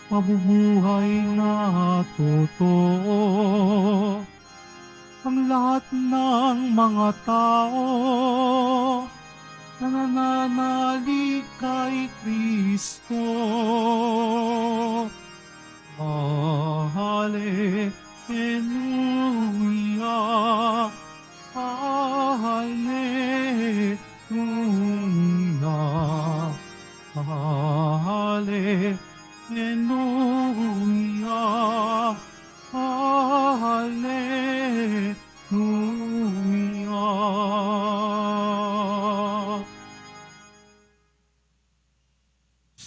mabubuhay na totoo. Ang lahat ng mga tao na nananalig kay Kristo. Hallelujah, Hallelujah, Hallelujah, Hallelujah.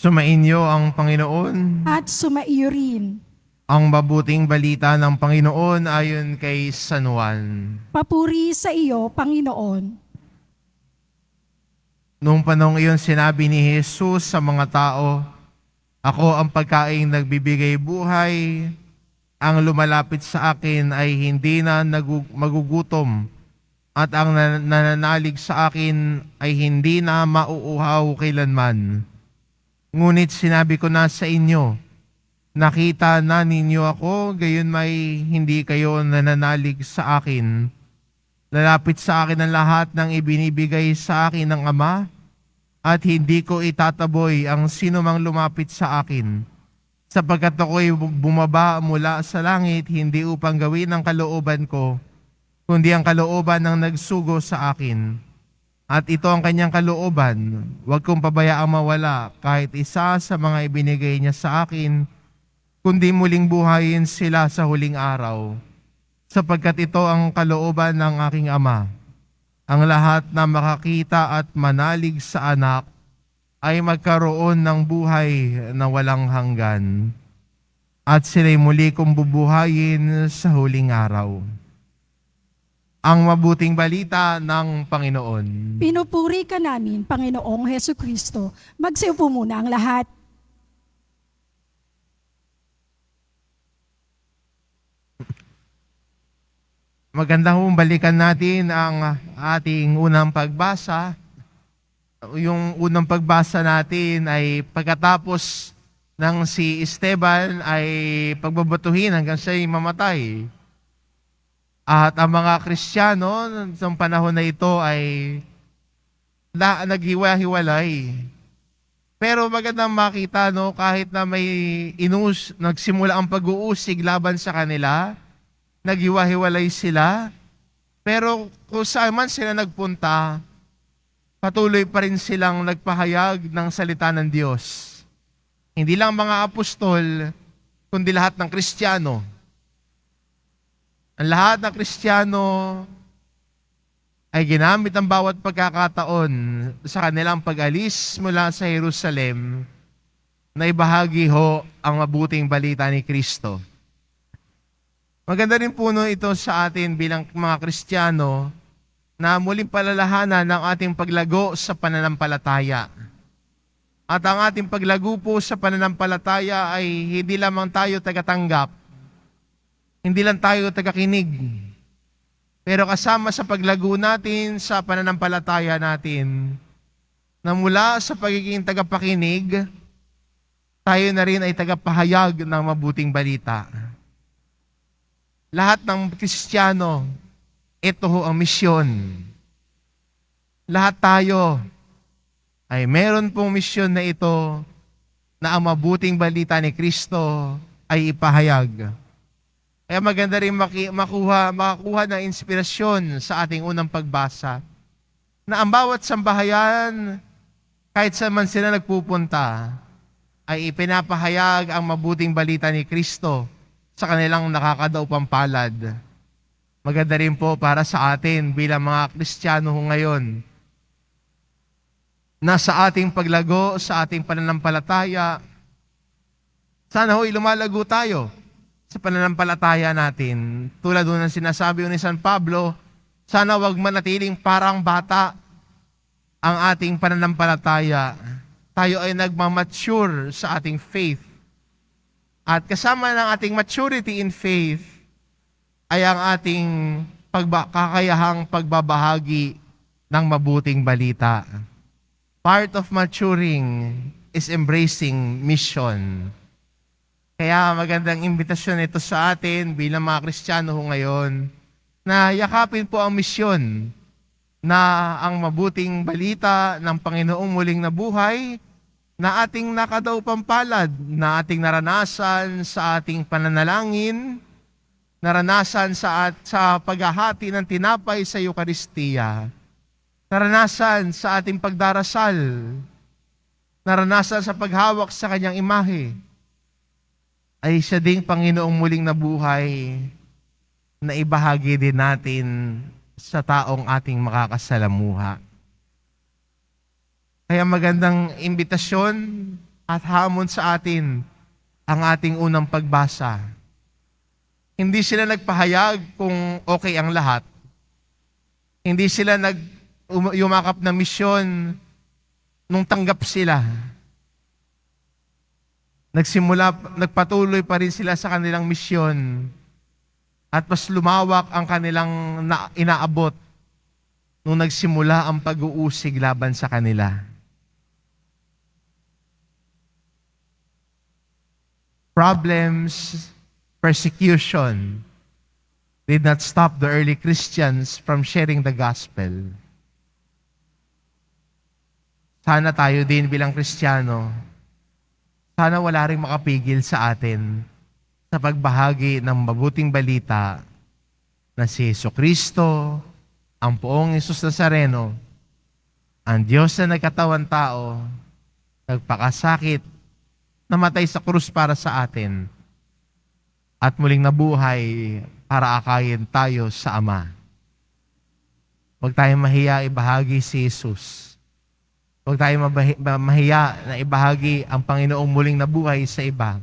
Sumainyo ang Panginoon. At sumaiyo rin. Ang mabuting balita ng Panginoon ayon kay San Juan. Papuri sa iyo, Panginoon. Noong panahon iyon sinabi ni Jesus sa mga tao, "Ako ang pagkaing nagbibigay buhay. Ang lumalapit sa akin ay hindi na magugutom, at ang nananalig sa akin ay hindi na mauuhaw kailanman. Ngunit sinabi ko na sa inyo, nakita na ninyo ako, gayon may hindi kayo nananalig sa akin. Lalapit sa akin ang lahat ng ibinibigay sa akin ng Ama, at hindi ko itataboy ang sinumang lumapit sa akin. Sapagkat ako'y bumaba mula sa langit, hindi upang gawin ang kalooban ko, kundi ang kalooban ng nagsugo sa akin. At ito ang kanyang kalooban, huwag kong pabayaang mawala kahit isa sa mga ibinigay niya sa akin, kundi muling buhayin sila sa huling araw. Sapagkat ito ang kalooban ng aking Ama, ang lahat na makakita at manalig sa anak ay magkaroon ng buhay na walang hanggan. At sila'y muli kong bubuhayin sa huling araw." Ang mabuting balita ng Panginoon. Pinupuri ka namin, Panginoong Hesus Kristo. Magsiupo muna ang lahat. Magandang balikan natin ang ating unang pagbasa. Yung unang pagbasa natin ay pagkatapos ng si Esteban ay pagbabatuhin hanggang siya'y mamatay. At ang mga Kristiyano sa panahon na ito ay naghiwa-hiwalay. Pero magandang makita, no, kahit na may nagsimula ang pag-uusig laban sa kanila, naghiwa-hiwalay sila, pero kung saan man sila nagpunta, patuloy pa rin silang nagpahayag ng salita ng Diyos. Hindi lang mga apostol, kundi lahat ng Kristiyano. Ang lahat ng Kristiyano ay ginamit ang bawat pagkakataon sa kanilang pag-alis mula sa Jerusalem na ibahagi ho ang mabuting balita ni Kristo. Maganda rin po ito sa atin bilang mga Kristiyano na muling palalahanan ng ating paglago sa pananampalataya. At ang ating paglago po sa pananampalataya ay hindi lamang tayo tagatanggap, hindi lang tayo tagakinig, pero kasama sa paglago natin sa pananampalataya natin, na mula sa pagiging tagapakinig, tayo na rin ay tagapahayag ng mabuting balita. Lahat ng Kristiyano, ito ho ang misyon. Lahat tayo ay meron pong misyon na ito na ang mabuting balita ni Kristo ay ipahayag. Kaya maganda rin makakuha ng inspirasyon sa ating unang pagbasa na ang bawat sambahayan, kahit saan man sila nagpupunta, ay ipinapahayag ang mabuting balita ni Kristo sa kanilang nakakadaupang palad. Maganda rin po para sa atin bilang mga Kristiyano ngayon, na sa ating paglago, sa ating pananampalataya, sana ho'y lumalago tayo sa pananampalataya natin. Tulad doon ng sinasabi ni San Pablo, sana wag manatiling parang bata ang ating pananampalataya. Tayo ay nagmamature sa ating faith. At kasama ng ating maturity in faith ay ang ating kakayahang pagbabahagi ng mabuting balita. Part of maturing is embracing mission. Kaya magandang imbitasyon ito sa atin bilang mga Kristiyano ngayon na yakapin po ang misyon na ang mabuting balita ng Panginoong muling nabuhay na ating nakadaupang palad, na ating naranasan sa ating pananalangin, naranasan sa paghahati ng tinapay sa Eucharistia, naranasan sa ating pagdarasal, naranasan sa paghawak sa kanyang imahe, ay siya ding Panginoong muling nabuhay na ibahagi din natin sa taong ating makakasalamuha. Kaya magandang imbitasyon at hamon sa atin ang ating unang pagbasa. Hindi sila nagpahayag kung okay ang lahat. Hindi sila yumakap na misyon nung tanggap sila. Nagpatuloy pa rin sila sa kanilang misyon at mas lumawak ang kanilang inaabot nung nagsimula ang pag-uusig laban sa kanila. Problems, persecution did not stop the early Christians from sharing the gospel. Sana tayo din bilang Kristiyano, sana wala ring makapigil sa atin sa pagbahagi ng mabuting balita na si Jesucristo, ang poong Jesus Nazareno, ang Diyos na nagkatawan tao, nagpakasakit, namatay sa krus para sa atin, at muling nabuhay para akayin tayo sa Ama. Huwag tayong mahiya ibahagi si Jesus. Huwag tayong mahiya na ibahagi ang Panginoong muling nabuhay sa iba.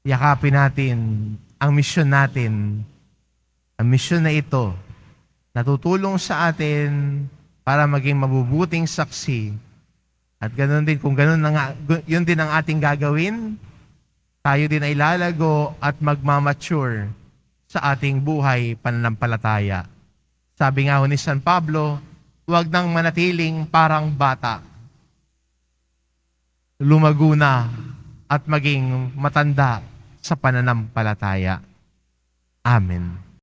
Yakapin natin ang misyon natin. Ang misyon na ito, natutulong sa atin para maging mabubuting saksi. At ganoon din, kung ganoon na yun din ang ating gagawin, tayo din ay lalago at magmamature sa ating buhay pananampalataya. Sabi nga ni San Pablo, huwag nang manatiling parang bata. Lumago na at maging matanda sa pananampalataya. Amen.